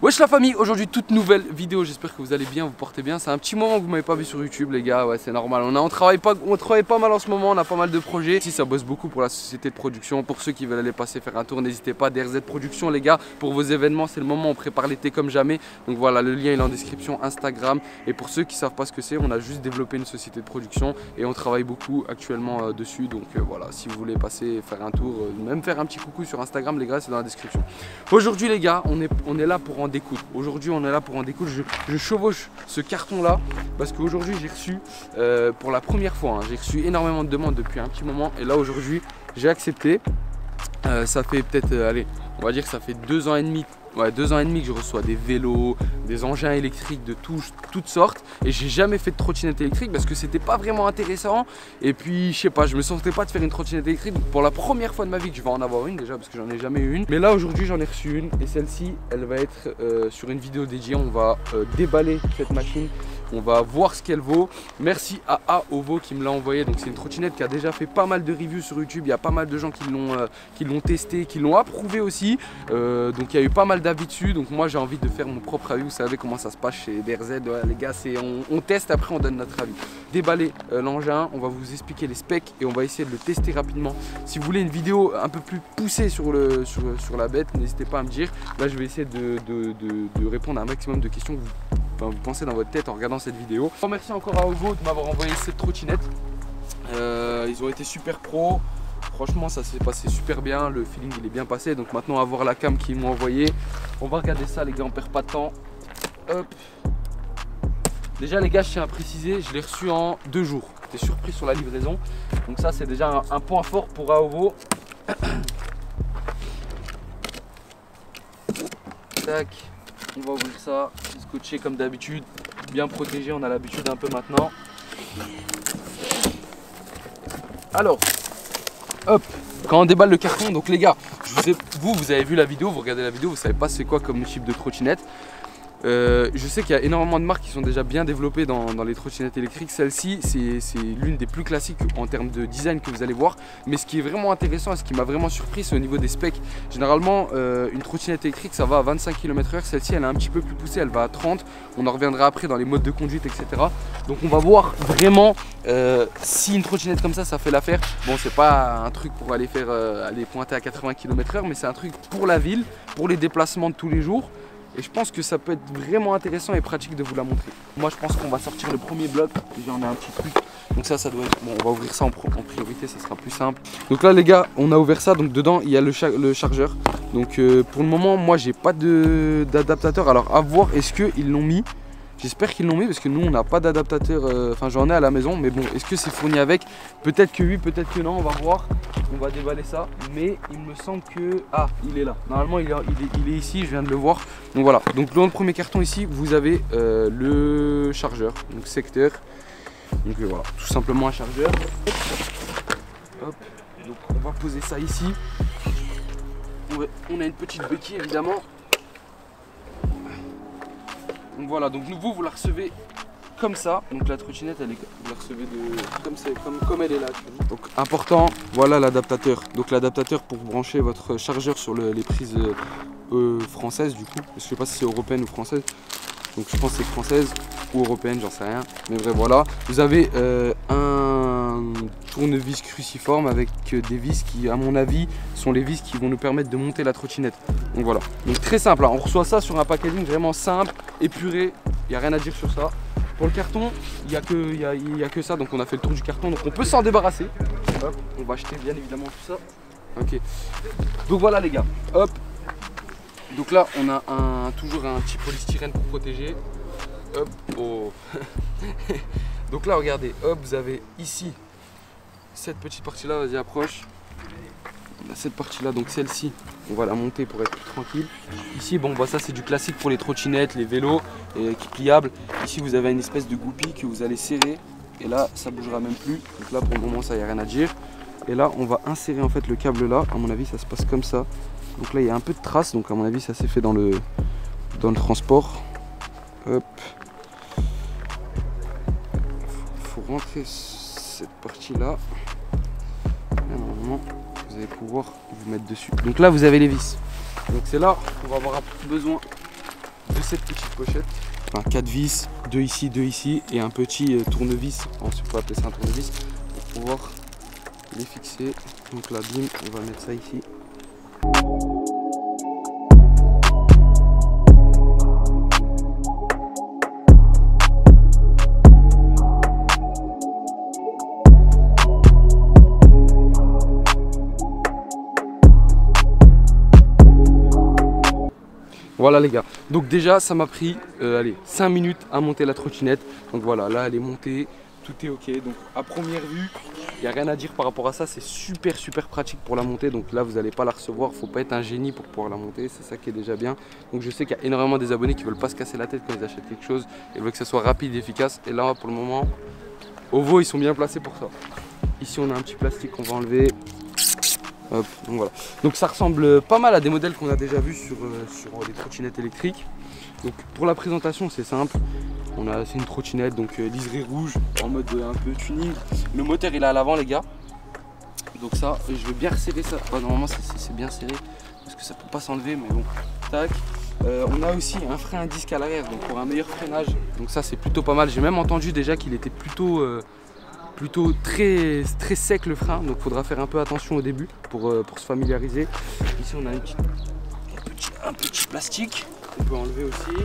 Wesh la famille, aujourd'hui toute nouvelle vidéo, j'espère que vous allez bien, vous portez bien. C'est un petit moment que vous m'avez pas vu sur YouTube les gars, ouais c'est normal, on travaille pas mal en ce moment, on a pas mal de projets. Ici ça bosse beaucoup pour la société de production, pour ceux qui veulent aller passer faire un tour, n'hésitez pas, DRZ Production les gars, pour vos événements, c'est le moment, on prépare l'été comme jamais. Donc voilà, le lien il est en description, Instagram. Et pour ceux qui savent pas ce que c'est, on a juste développé une société de production et on travaille beaucoup actuellement dessus. Donc voilà, si vous voulez passer faire un tour, même faire un petit coucou sur Instagram les gars, c'est dans la description. Aujourd'hui les gars, on est là pour en découdre. Aujourd'hui on est là pour en découdre. Je chevauche ce carton là parce qu'aujourd'hui j'ai reçu pour la première fois, j'ai reçu énormément de demandes depuis un petit moment et là aujourd'hui j'ai accepté. Ça fait peut-être, allez, on va dire que ça fait 2 ans et demi. Ouais, 2 ans et demi que je reçois des vélos, des engins électriques de toutes sortes. Et j'ai jamais fait de trottinette électrique parce que c'était pas vraiment intéressant. Et puis je sais pas, je me sentais pas de faire une trottinette électrique. Donc pour la première fois de ma vie que je vais en avoir une déjà parce que j'en ai jamais eu une. Mais là aujourd'hui j'en ai reçu une et celle-ci elle va être sur une vidéo dédiée. On va déballer cette machine. On va voir ce qu'elle vaut. Merci à AOVO qui me l'a envoyé. Donc c'est une trottinette qui a déjà fait pas mal de reviews sur YouTube. Il y a pas mal de gens qui l'ont testé, qui l'ont approuvé aussi. Donc il y a eu pas mal d'avis dessus. Donc moi j'ai envie de faire mon propre avis. Vous savez comment ça se passe chez DRZ. Ouais, les gars, on teste, après on donne notre avis. Déballer l'engin, on va vous expliquer les specs et on va essayer de le tester rapidement. Si vous voulez une vidéo un peu plus poussée sur la bête, n'hésitez pas à me dire. Là je vais essayer de répondre à un maximum de questions que vous pensez dans votre tête en regardant cette vidéo. Merci encore à AOVO de m'avoir envoyé cette trottinette. Ils ont été super pro. Franchement ça s'est passé super bien, le feeling il est bien passé. Donc maintenant à voir la cam qu'ils m'ont envoyé. On va regarder ça les gars, on perd pas de temps. Hop. Déjà les gars, je tiens à préciser, je l'ai reçu en 2 jours. J'étais surpris sur la livraison. Donc ça c'est déjà un point fort pour AOVO. Tac. On va ouvrir ça, scotché comme d'habitude, bien protégé, on a l'habitude un peu maintenant. Alors, hop, quand on déballe le carton, donc les gars, vous avez vu la vidéo, vous regardez la vidéo, vous savez pas c'est quoi comme type de trottinette. Je sais qu'il y a énormément de marques qui sont déjà bien développées dans les trottinettes électriques. Celle-ci, c'est l'une des plus classiques en termes de design que vous allez voir. Mais ce qui est vraiment intéressant et ce qui m'a vraiment surpris, c'est au niveau des specs. Généralement, une trottinette électrique, ça va à 25 km/h. Celle-ci, elle est un petit peu plus poussée, elle va à 30. On en reviendra après dans les modes de conduite, etc. Donc on va voir vraiment si une trottinette comme ça fait l'affaire. Bon, c'est pas un truc pour aller pointer à 80 km/h, mais c'est un truc pour la ville, pour les déplacements de tous les jours. Et je pense que ça peut être vraiment intéressant et pratique de vous la montrer. Moi je pense qu'on va sortir le premier bloc. Déjà on a un petit truc. Donc ça doit être... Bon, on va ouvrir ça en priorité, ça sera plus simple. Donc là les gars, on a ouvert ça. Donc dedans il y a le chargeur. Donc pour le moment moi j'ai pas d'adaptateur. Alors à voir, est-ce qu'ils l'ont mis? J'espère qu'ils l'ont mis parce que nous on n'a pas d'adaptateur, enfin j'en ai à la maison, mais bon, est-ce que c'est fourni avec? Peut-être que oui, peut-être que non, on va voir. On va déballer ça, mais il me semble que... Ah, il est là. Normalement il est ici, je viens de le voir. Donc voilà, donc dans le premier carton ici, vous avez le chargeur, donc secteur. Donc voilà, tout simplement un chargeur. Hop, donc on va poser ça ici. On a une petite béquille évidemment. Donc voilà, donc vous la recevez comme ça. Donc la trottinette, vous la recevez comme elle est là. Donc important, voilà l'adaptateur. Donc l'adaptateur pour brancher votre chargeur sur les prises françaises du coup. Je sais pas si c'est européenne ou française. Donc je pense que c'est française ou européenne, j'en sais rien. Mais bref voilà. Vous avez un tournevis cruciforme avec des vis qui à mon avis sont les vis qui vont nous permettre de monter la trottinette. Donc voilà. Donc très simple, hein. On reçoit ça sur un packaging vraiment simple, épuré, il n'y a rien à dire sur ça. Pour le carton, il n'y a que ça, donc on a fait le tour du carton, donc on peut s'en débarrasser. Hop, on va acheter bien évidemment tout ça. Ok. Donc voilà les gars. Hop. Donc là on a toujours un petit polystyrène pour protéger. Hop. Oh. Donc là regardez, hop, vous avez ici cette petite partie là, vas-y approche. On a cette partie là, donc celle-ci on va la monter pour être plus tranquille. Ici bon bah ça c'est du classique pour les trottinettes, les vélos et qui pliable. Ici vous avez une espèce de goupille que vous allez serrer et là ça bougera même plus. Donc là pour le moment ça y a rien à dire. Et là on va insérer en fait le câble là, à mon avis ça se passe comme ça. Donc là il y a un peu de traces, donc à mon avis ça s'est fait dans le transport. Hop. Faut rentrer cette partie là. Normalement vous allez pouvoir vous mettre dessus. Donc là vous avez les vis. Donc c'est là qu'on va avoir besoin de cette petite pochette. Enfin, 4 vis, 2 ici et un petit tournevis, on peut appeler ça un tournevis, pour pouvoir les fixer. Donc là, bim, on va mettre ça ici. Voilà les gars, donc déjà ça m'a pris allez, 5 minutes à monter la trottinette. Donc voilà, là elle est montée, tout est ok. Donc à première vue, il n'y a rien à dire par rapport à ça, c'est super pratique pour la monter. Donc là vous n'allez pas la recevoir, faut pas être un génie pour pouvoir la monter, c'est ça qui est déjà bien. Donc je sais qu'il y a énormément des abonnés qui veulent pas se casser la tête quand ils achètent quelque chose et veulent que ça soit rapide et efficace. Et là pour le moment, OVO ils sont bien placés pour ça. Ici on a un petit plastique qu'on va enlever. Hop, donc voilà. Donc ça ressemble pas mal à des modèles qu'on a déjà vus sur les trottinettes électriques. Donc pour la présentation c'est simple. C'est une trottinette donc liseré rouge en mode un peu tuning. Le moteur il est à l'avant les gars. Donc ça, je vais bien resserrer ça. Enfin, normalement c'est bien serré parce que ça peut pas s'enlever mais bon. Tac. On a aussi un frein à disque à l'arrière donc pour un meilleur freinage. Donc ça c'est plutôt pas mal. J'ai même entendu déjà qu'il était plutôt très sec le frein, donc il faudra faire un peu attention au début pour se familiariser. Ici on a un petit plastique qu'on peut enlever aussi.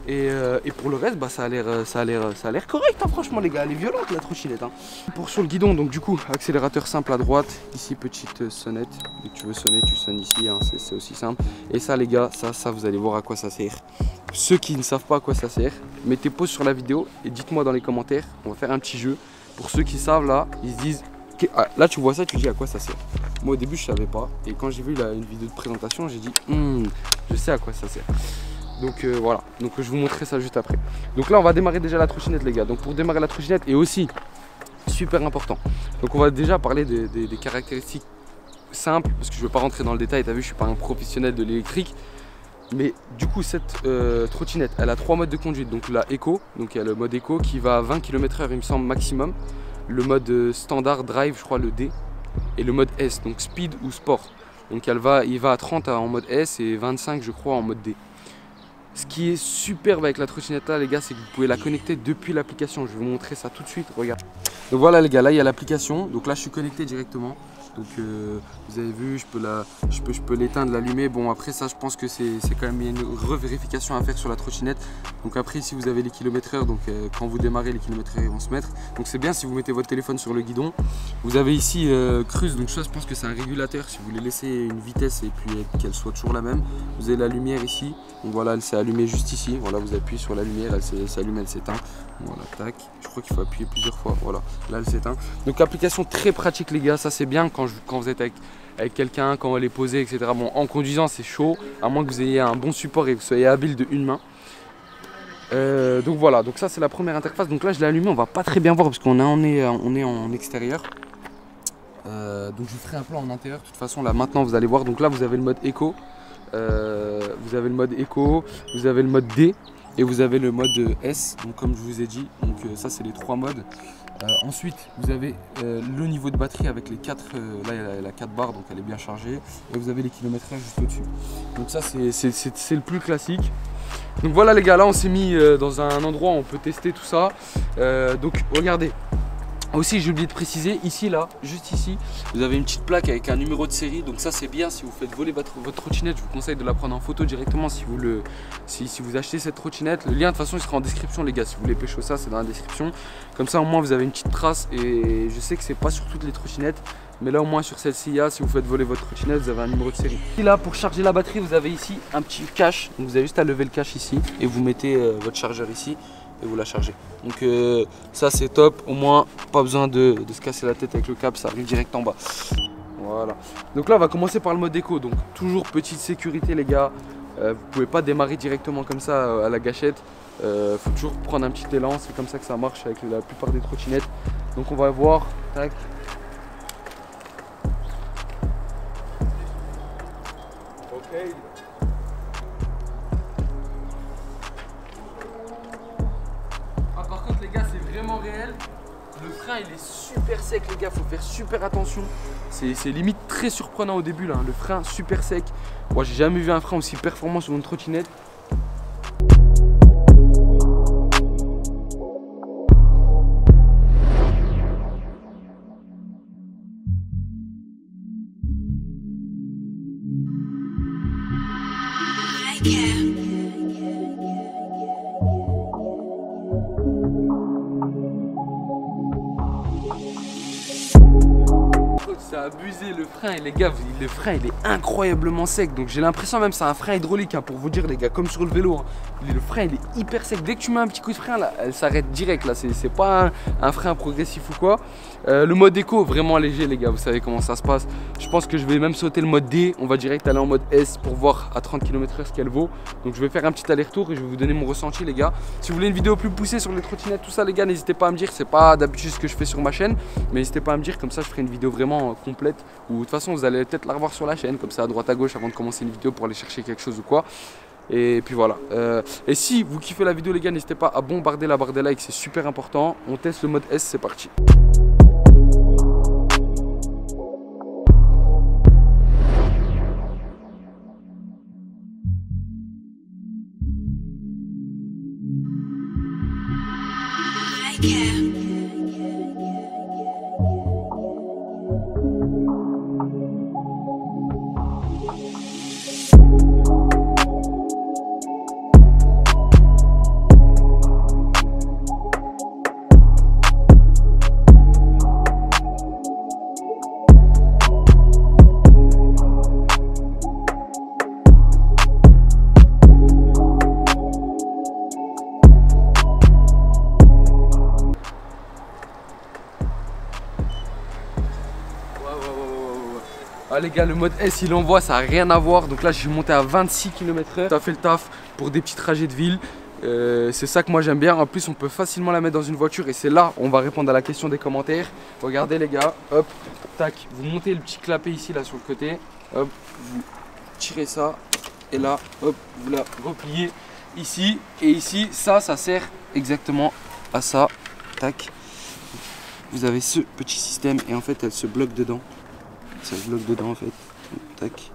Et pour le reste, bah, ça a l'air correct hein, franchement les gars, elle est violente la trottinette. Hein. Pour sur le guidon, donc du coup, accélérateur simple à droite, ici petite sonnette. Dès que tu veux sonner, tu sonnes ici, hein, c'est aussi simple. Et ça les gars, ça vous allez voir à quoi ça sert. Ceux qui ne savent pas à quoi ça sert, mettez pause sur la vidéo et dites-moi dans les commentaires, on va faire un petit jeu. Pour ceux qui savent là, ils se disent, là tu vois ça, tu dis à quoi ça sert. Moi au début je savais pas, et quand j'ai vu une vidéo de présentation, j'ai dit, je sais à quoi ça sert. Donc voilà, donc je vous montrerai ça juste après. Donc là on va démarrer déjà la trottinette les gars. Donc pour démarrer la trottinette et aussi super important. Donc on va déjà parler des caractéristiques simples parce que je ne vais pas rentrer dans le détail, t'as vu je suis pas un professionnel de l'électrique. Mais du coup cette trottinette elle a 3 modes de conduite. Donc la Eco, donc il y a le mode Eco qui va à 20 km/h il me semble maximum. Le mode standard drive je crois le D. Et le mode S, donc speed ou sport. Donc il va à 30 en mode S et 25 je crois en mode D. Ce qui est superbe avec la trottinette là les gars, c'est que vous pouvez la connecter depuis l'application. Je vais vous montrer ça tout de suite, regarde. Donc voilà les gars, là il y a l'application. Donc là je suis connecté directement. Donc vous avez vu, je peux l'éteindre, l'allumer. Bon après ça je pense que c'est quand même une revérification à faire sur la trottinette. Donc après ici vous avez les km/h, donc quand vous démarrez les km/h vont se mettre. Donc c'est bien si vous mettez votre téléphone sur le guidon. Vous avez ici cruise, donc ça je pense que c'est un régulateur si vous voulez laisser une vitesse et puis qu'elle soit toujours la même. Vous avez la lumière ici, donc voilà elle s'est allumée juste ici. Voilà vous appuyez sur la lumière, elle s'allume, elle s'éteint. Voilà tac, je crois qu'il faut appuyer plusieurs fois, voilà, là elle s'éteint. Donc application très pratique les gars, ça c'est bien quand vous êtes avec quelqu'un, quand elle est posée, etc. Bon, en conduisant c'est chaud, à moins que vous ayez un bon support et que vous soyez habile de une main. Donc voilà, donc ça c'est la première interface. Donc là je l'ai allumé, on va pas très bien voir parce qu'on est en extérieur. Donc je vous ferai un plan en intérieur. De toute façon là maintenant vous allez voir. Donc là vous avez le mode Eco, vous avez le mode Eco, vous avez le mode D et vous avez le mode S. Donc comme je vous ai dit, donc ça c'est les 3 modes. Ensuite vous avez le niveau de batterie avec les 4, là il y a 4 barres donc elle est bien chargée. Et vous avez les km/h juste au-dessus. Donc ça c'est le plus classique. Donc voilà les gars, là on s'est mis dans un endroit où on peut tester tout ça. Donc regardez. Aussi j'ai oublié de préciser, ici là, juste ici, vous avez une petite plaque avec un numéro de série. Donc ça c'est bien si vous faites voler votre trottinette, je vous conseille de la prendre en photo directement si vous achetez cette trottinette. Le lien de toute façon il sera en description les gars, si vous voulez pécho ça c'est dans la description. Comme ça au moins vous avez une petite trace et je sais que c'est pas sur toutes les trottinettes. Mais là au moins sur celle-ci, si vous faites voler votre trottinette, vous avez un numéro de série. Et là pour charger la batterie, vous avez ici un petit cache. Donc vous avez juste à lever le cache ici et vous mettez votre chargeur ici. Et vous la chargez. Donc ça c'est top, au moins pas besoin de se casser la tête avec le câble, ça arrive direct en bas. Voilà. Donc là on va commencer par le mode éco. Donc toujours petite sécurité les gars. Vous pouvez pas démarrer directement comme ça à la gâchette. Faut toujours prendre un petit élan, c'est comme ça que ça marche avec la plupart des trottinettes. Donc on va voir. Tac. Ok. Par contre les gars c'est vraiment réel, Le frein il est super sec les gars, faut faire super attention. C'est limite très surprenant au début là, le frein super sec. Moi j'ai jamais vu un frein aussi performant sur une trottinette. C'est abusé le frein, et les gars, le frein il est incroyablement sec. Donc j'ai l'impression même c'est un frein hydraulique hein, pour vous dire les gars, comme sur le vélo hein. Le frein il est hyper sec. Dès que tu mets un petit coup de frein là, elle s'arrête direct là. C'est pas un frein progressif ou quoi. Le mode éco vraiment léger les gars, vous savez comment ça se passe. Je pense que je vais même sauter le mode D. On va direct aller en mode S pour voir à 30 km/h ce qu'elle vaut. Donc je vais faire un petit aller-retour et je vais vous donner mon ressenti les gars. Si vous voulez une vidéo plus poussée sur les trottinettes tout ça les gars, n'hésitez pas à me dire. C'est pas d'habitude ce que je fais sur ma chaîne, mais n'hésitez pas à me dire, comme ça je ferai une vidéo vraiment complète. Ou de toute façon vous allez peut-être la revoir sur la chaîne comme ça à droite à gauche avant de commencer une vidéo pour aller chercher quelque chose ou quoi. Et puis voilà. Et si vous kiffez la vidéo les gars, n'hésitez pas à bombarder la barre des likes, c'est super important. On teste le mode S, c'est parti. Ah les gars, le mode S il envoie, ça n'a rien à voir. Donc là je suis monté à 26 km/h. Ça fait le taf pour des petits trajets de ville. C'est ça que moi j'aime bien. En plus on peut facilement la mettre dans une voiture. Et c'est là on va répondre à la question des commentaires. Regardez les gars, hop, tac. Vous montez le petit clapet ici là sur le côté. Hop, vous tirez ça. Et là, hop, vous la repliez ici. Et ici, ça sert exactement à ça. Tac. Vous avez ce petit système et en fait elle se bloque dedans. Ça se bloque dedans en fait. Tac.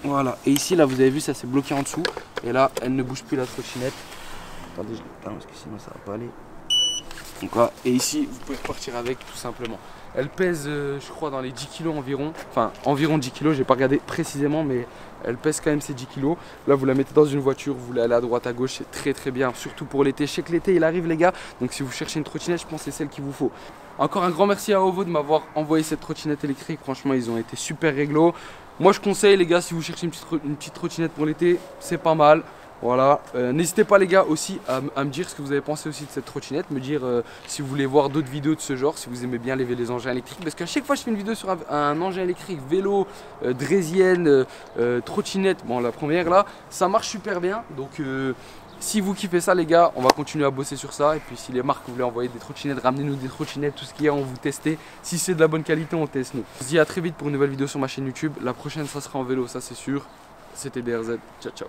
Voilà. Et ici là vous avez vu ça s'est bloqué en dessous. Et là elle ne bouge plus la trottinette. Attendez, je l'éteins parce que sinon ça va pas aller. Donc voilà. Et ici vous pouvez repartir avec tout simplement. Elle pèse je crois dans les 10 kg environ. Enfin environ 10 kg, j'ai pas regardé précisément mais elle pèse quand même ces 10 kg. Là vous la mettez dans une voiture, vous voulez aller à droite à gauche, c'est très très bien. Surtout pour l'été. Je sais que l'été il arrive les gars. Donc si vous cherchez une trottinette, je pense que c'est celle qu'il vous faut. Encore un grand merci à Ovo de m'avoir envoyé cette trottinette électrique. Franchement ils ont été super réglo. Moi je conseille les gars, si vous cherchez une petite trottinette pour l'été, c'est pas mal. Voilà, n'hésitez pas les gars aussi à me dire ce que vous avez pensé aussi de cette trottinette, me dire si vous voulez voir d'autres vidéos de ce genre, si vous aimez bien les engins électriques, parce qu'à chaque fois je fais une vidéo sur un engin électrique, vélo, draisienne, trottinette, bon la première là, ça marche super bien, donc si vous kiffez ça les gars, on va continuer à bosser sur ça. Et puis si les marques voulaient envoyer des trottinettes, ramenez-nous des trottinettes, tout ce qu'il y a, on vous tester. Si c'est de la bonne qualité, on teste nous. On se dit à très vite pour une nouvelle vidéo sur ma chaîne YouTube. La prochaine ça sera en vélo, ça c'est sûr. C'était DRZ, ciao ciao.